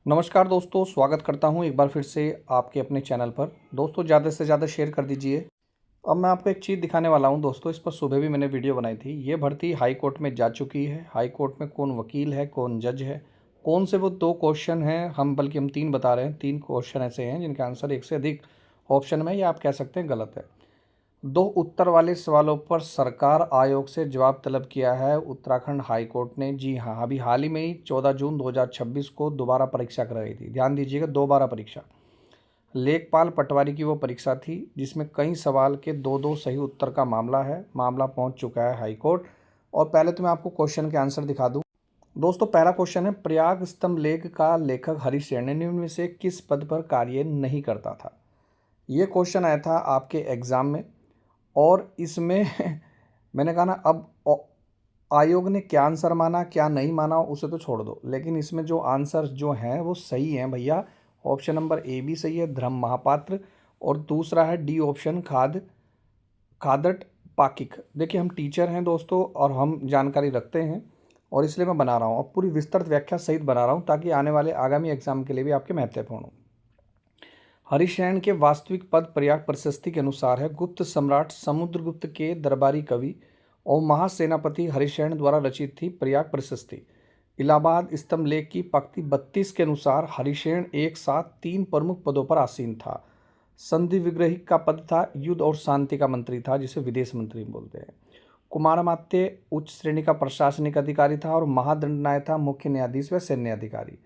नमस्कार दोस्तों, स्वागत करता हूं एक बार फिर से आपके अपने चैनल पर। दोस्तों ज़्यादा से ज़्यादा शेयर कर दीजिए। अब मैं आपको एक चीज़ दिखाने वाला हूं दोस्तों, इस पर सुबह भी मैंने वीडियो बनाई थी। ये भर्ती हाई कोर्ट में जा चुकी है। हाई कोर्ट में कौन वकील है, कौन जज है, कौन से वो 2 क्वेश्चन हैं, हम 3 बता रहे हैं। 3 क्वेश्चन ऐसे हैं जिनका आंसर एक से अधिक ऑप्शन में या आप कह सकते हैं गलत है। 2 उत्तर वाले सवालों पर सरकार आयोग से जवाब तलब किया है उत्तराखंड हाई कोर्ट ने। जी हाँ, अभी हाल ही में ही 14 जून 2026 को दोबारा परीक्षा कराई थी। ध्यान दीजिएगा, दोबारा परीक्षा। लेखपाल पटवारी की वो परीक्षा थी जिसमें कई सवाल के 2-2 सही उत्तर का मामला है। मामला पहुंच चुका है हाई कोर्ट। और पहले तो मैं आपको क्वेश्चन के आंसर दिखा दूं। दोस्तों पहला क्वेश्चन है, प्रयाग स्तंभ लेख का लेखक हरिशेन निम्न में से किस पद पर कार्य नहीं करता था। ये क्वेश्चन आया था आपके एग्जाम में और इसमें मैंने कहा ना, अब आयोग ने क्या आंसर माना क्या नहीं माना उसे तो छोड़ दो, लेकिन इसमें जो आंसर जो हैं वो सही हैं भैया। ऑप्शन नंबर ए भी सही है, धर्म महापात्र। और दूसरा है डी ऑप्शन, खादट पाकिक। देखिए हम टीचर हैं दोस्तों और हम जानकारी रखते हैं और इसलिए मैं बना रहा हूँ, और पूरी विस्तृत व्याख्या सहित बना रहा हूँ ताकि आने वाले आगामी एग्जाम के लिए भी आपके महत्वपूर्ण हो। हरिशैन के वास्तविक पद प्रयाग प्रशस्ति के अनुसार है, गुप्त सम्राट समुद्रगुप्त के दरबारी कवि और महासेनापति हरिशैन द्वारा रचित थी प्रयाग प्रशस्ति। इलाहाबाद स्तंभ लेख की पंक्ति 32 के अनुसार हरिशैन एक साथ 3 प्रमुख पदों पर आसीन था। संधि विग्रही का पद था, युद्ध और शांति का मंत्री था जिसे विदेश मंत्री बोलते हैं। कुमारमात्य उच्च श्रेणी का प्रशासनिक अधिकारी था और महादंडनायक था, मुख्य न्यायाधीश व सैन्य अधिकारी।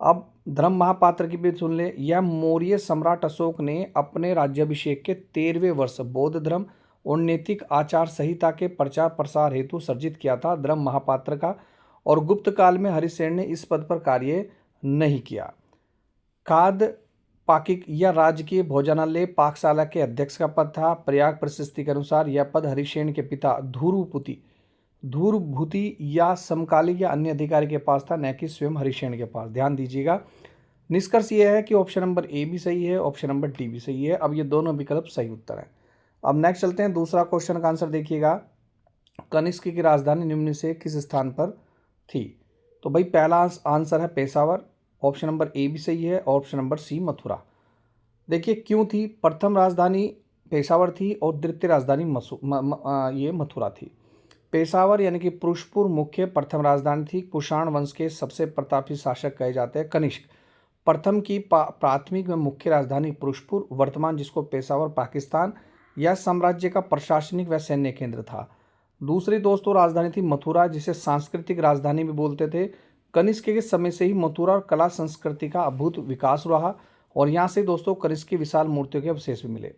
अब धर्म महापात्र की भी सुन ले। यह मौर्य सम्राट अशोक ने अपने राज्याभिषेक के 13वें वर्ष बौद्ध धर्म और नैतिक आचार संहिता के प्रचार प्रसार हेतु सर्जित किया था, धर्म महापात्र का। और गुप्त काल में हरिसेन ने इस पद पर कार्य नहीं किया। खाद्य पाकिक या राजकीय भोजनालय पाकशाला के अध्यक्ष का पद था। प्रयाग प्रशस्ति के अनुसार यह पद हरिसेन के पिता धूर्भूति या समकालीन या अन्य अधिकारी के पास था, न कि स्वयं हरिशेन के पास। ध्यान दीजिएगा। निष्कर्ष यह है कि ऑप्शन नंबर ए भी सही है, ऑप्शन नंबर डी भी सही है। अब ये दोनों विकल्प सही उत्तर हैं। अब नेक्स्ट चलते हैं, दूसरा क्वेश्चन का आंसर देखिएगा। कनिष्क की राजधानी निम्न से किस स्थान पर थी। तो भाई पहला आंसर है पेशावर, ऑप्शन नंबर ए भी सही है, ऑप्शन नंबर सी मथुरा। देखिए क्यों थी, प्रथम राजधानी पेशावर थी और द्वितीय राजधानी ये मथुरा थी। पेशावर यानी कि पुरुषपुर मुख्य प्रथम राजधानी थी। कुषाण वंश के सबसे प्रतापी शासक कहे जाते हैं कनिष्क। प्रथम की प्राथमिक में मुख्य राजधानी पुरुषपुर, वर्तमान जिसको पेशावर पाकिस्तान यह साम्राज्य का प्रशासनिक व सैन्य केंद्र था। दूसरी दोस्तों राजधानी थी मथुरा, जिसे सांस्कृतिक राजधानी भी बोलते थे। कनिष्क के समय से ही मथुरा और कला संस्कृति का अद्भुत विकास रहा और यहाँ से दोस्तों कनिष्क की विशाल मूर्तियों के अवशेष भी मिले।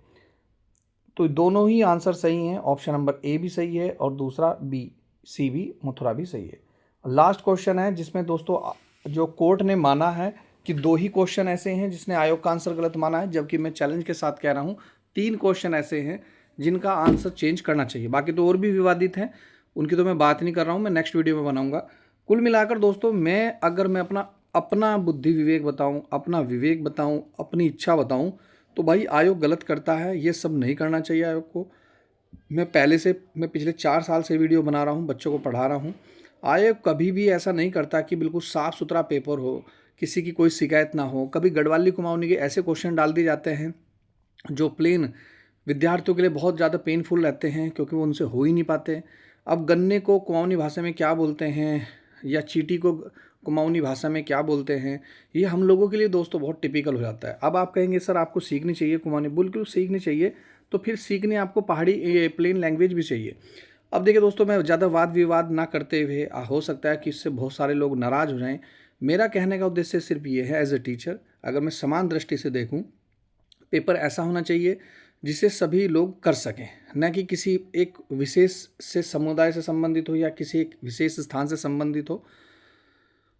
तो दोनों ही आंसर सही हैं, ऑप्शन नंबर ए भी सही है और दूसरा बी सी भी मथुरा भी सही है। लास्ट क्वेश्चन है जिसमें दोस्तों जो कोर्ट ने माना है कि 2 ही क्वेश्चन ऐसे हैं जिसने आयोग का आंसर गलत माना है, जबकि मैं चैलेंज के साथ कह रहा हूँ 3 क्वेश्चन ऐसे हैं जिनका आंसर चेंज करना चाहिए। बाकी तो और भी विवादित हैं, उनकी तो मैं बात नहीं कर रहा हूँ, मैं नेक्स्ट वीडियो में बनाऊंगा। कुल मिलाकर दोस्तों अगर मैं अपना बुद्धि विवेक बताऊँ, अपना विवेक बताऊँ, अपनी इच्छा बताऊँ, तो भाई आयोग गलत करता है। ये सब नहीं करना चाहिए आयोग को। मैं पिछले 4 साल से वीडियो बना रहा हूँ, बच्चों को पढ़ा रहा हूँ। आयोग कभी भी ऐसा नहीं करता कि बिल्कुल साफ़ सुथरा पेपर हो, किसी की कोई शिकायत ना हो। कभी गढ़वाली कुमाऊनी के ऐसे क्वेश्चन डाल दिए जाते हैं जो प्लेन विद्यार्थियों के लिए बहुत ज़्यादा पेनफुल रहते हैं क्योंकि वो उनसे हो ही नहीं पाते। अब गन्ने को कुमाऊनी भाषा में क्या बोलते हैं या चींटी को कुमाऊनी भाषा में क्या बोलते हैं, ये हम लोगों के लिए दोस्तों बहुत टिपिकल हो जाता है। अब आप कहेंगे सर आपको सीखनी चाहिए कुमाऊनी, बिल्कुल सीखनी चाहिए। तो फिर सीखने आपको पहाड़ी ये प्लेन लैंग्वेज भी चाहिए। अब देखिए दोस्तों, मैं ज़्यादा वाद विवाद ना करते हुए, हो सकता है कि इससे बहुत सारे लोग नाराज़ हो जाएं। मेरा कहने का उद्देश्य सिर्फ ये है, एज ए टीचर अगर मैं समान दृष्टि से देखूं, पेपर ऐसा होना चाहिए जिसे सभी लोग कर सकें, न कि किसी एक विशेष से समुदाय से संबंधित हो या किसी एक विशेष स्थान से संबंधित हो।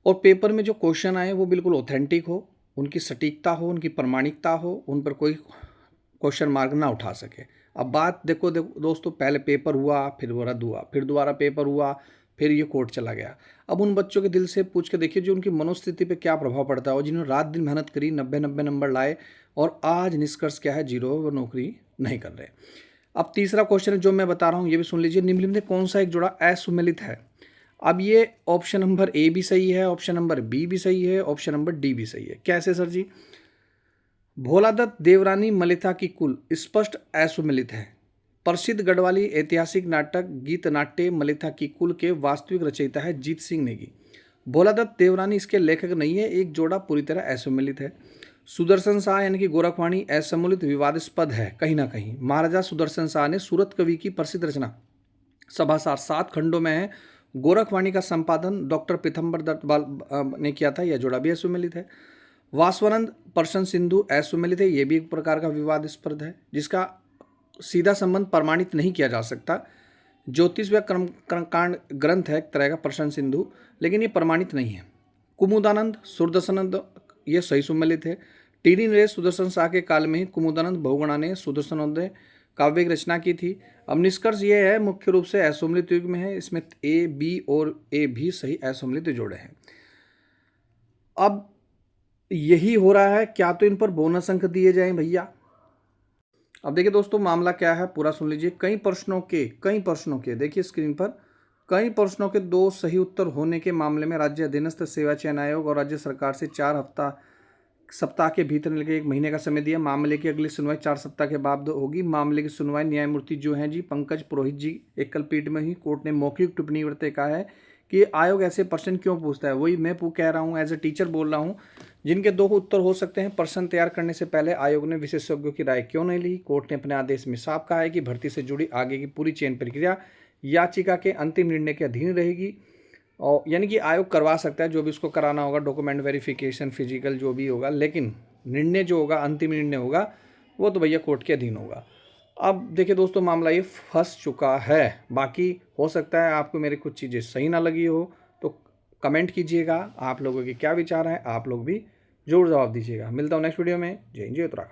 और पेपर में जो क्वेश्चन आए वो बिल्कुल ऑथेंटिक हो, उनकी सटीकता हो, उनकी प्रामाणिकता हो, उन पर कोई क्वेश्चन मार्क ना उठा सके। अब बात देखो दोस्तों, पहले पेपर हुआ, फिर वो रद्द हुआ, फिर दोबारा पेपर हुआ, फिर ये कोर्ट चला गया। अब उन बच्चों के दिल से पूछ के देखिए जो उनकी मनोस्थिति पे क्या प्रभाव पड़ता है, और जिन्होंने रात दिन मेहनत करी, 90-90 नंबर लाए, और आज निष्कर्ष क्या है, 0, वो नौकरी नहीं कर रहे। अब तीसरा क्वेश्चन जो मैं बता रहा हूँ ये भी सुन लीजिए। निम्नलिखित में कौन सा एक जोड़ा असुमेलित है। अब ये ऑप्शन नंबर ए भी सही है, ऑप्शन नंबर बी भी सही है, ऑप्शन नंबर डी भी सही है। कैसे सर जी? भोलादत्त देवरानी मलिथा की कुल स्पष्ट असुमिलित है। प्रसिद्ध गढ़वाली ऐतिहासिक नाटक गीत नाट्य मलिथा की कुल के वास्तविक रचयिता है जीत सिंह नेगी। भोलादत्त देवरानी इसके लेखक नहीं है, एक जोड़ा पूरी तरह असुमिलित है। सुदर्शन शाह यानी कि गोरखवाणी असम्मिलित विवादास्पद है कहीं ना कहीं। महाराजा सुदर्शन शाह ने सूरत कवि की प्रसिद्ध रचना सभासार 7 खंडों में है। गोरखवाणी का संपादन डॉक्टर पीथम्बर दत्त ने किया था, यह जोड़ा भी असुमिलित है। वासवानंद प्रश्न सिंधु असुमिलित है, यह भी एक प्रकार का विवादास्पद है जिसका सीधा संबंध प्रमाणित नहीं किया जा सकता। ज्योतिष व कांड ग्रंथ है एक तरह का प्रश्न सिंधु, लेकिन ये प्रमाणित नहीं है। कुमुदानंद सुदर्शनंद ये सही सुमेलित है। टीडी नरेश सुदर्शन शाह के काल में ही कुमुदानंद बहुगुणा ने सुदर्शनोदय काव्य की रचना की थी। अब निष्कर्ष ये है मुख्य रूप से असुमिलित युग में है, इसमें ए बी और ए भी सही असुमिलित जोड़े हैं। अब यही हो रहा है, क्या तो इन पर बोनस अंक दिए जाएं भैया। अब देखिए दोस्तों मामला क्या है पूरा सुन लीजिए। कई प्रश्नों के देखिए स्क्रीन पर, कई प्रश्नों के 2 सही उत्तर होने के मामले में राज्य अधीनस्थ सेवा चयन आयोग और राज्य सरकार से 4 सप्ताह के भीतर मिलकर 1 महीने का समय दिया। मामले की अगली सुनवाई 4 सप्ताह के बाद होगी। मामले की सुनवाई न्यायमूर्ति जो हैं जी पंकज पुरोहित जी एकल पीठ में ही कोर्ट ने मौखिक टिप्पणी करते कहा है कि आयोग ऐसे प्रश्न क्यों पूछता है। वही मैं कह रहा हूँ, एज ए टीचर बोल रहा हूँ, जिनके 2 उत्तर हो सकते हैं। प्रश्न तैयार करने से पहले आयोग ने विशेषज्ञों की राय क्यों नहीं ली। कोर्ट ने अपने आदेश में साफ कहा है कि भर्ती से जुड़ी आगे की पूरी चयन प्रक्रिया याचिका के अंतिम निर्णय के अधीन रहेगी, और यानी कि आयोग करवा सकता है जो भी उसको कराना होगा, डॉक्यूमेंट वेरिफिकेशन, फिजिकल जो भी होगा, लेकिन निर्णय जो होगा, अंतिम निर्णय होगा, वो तो भैया कोर्ट के अधीन होगा। अब देखिए दोस्तों मामला ये फंस चुका है। बाकी हो सकता है आपको मेरी कुछ चीज़ें सही ना लगी हो, तो कमेंट कीजिएगा, आप लोगों के क्या विचार हैं, आप लोग भी जरूर जवाब दीजिएगा। मिलता हूँ नेक्स्ट वीडियो में। जय हिंद, जय उत्तराखंड।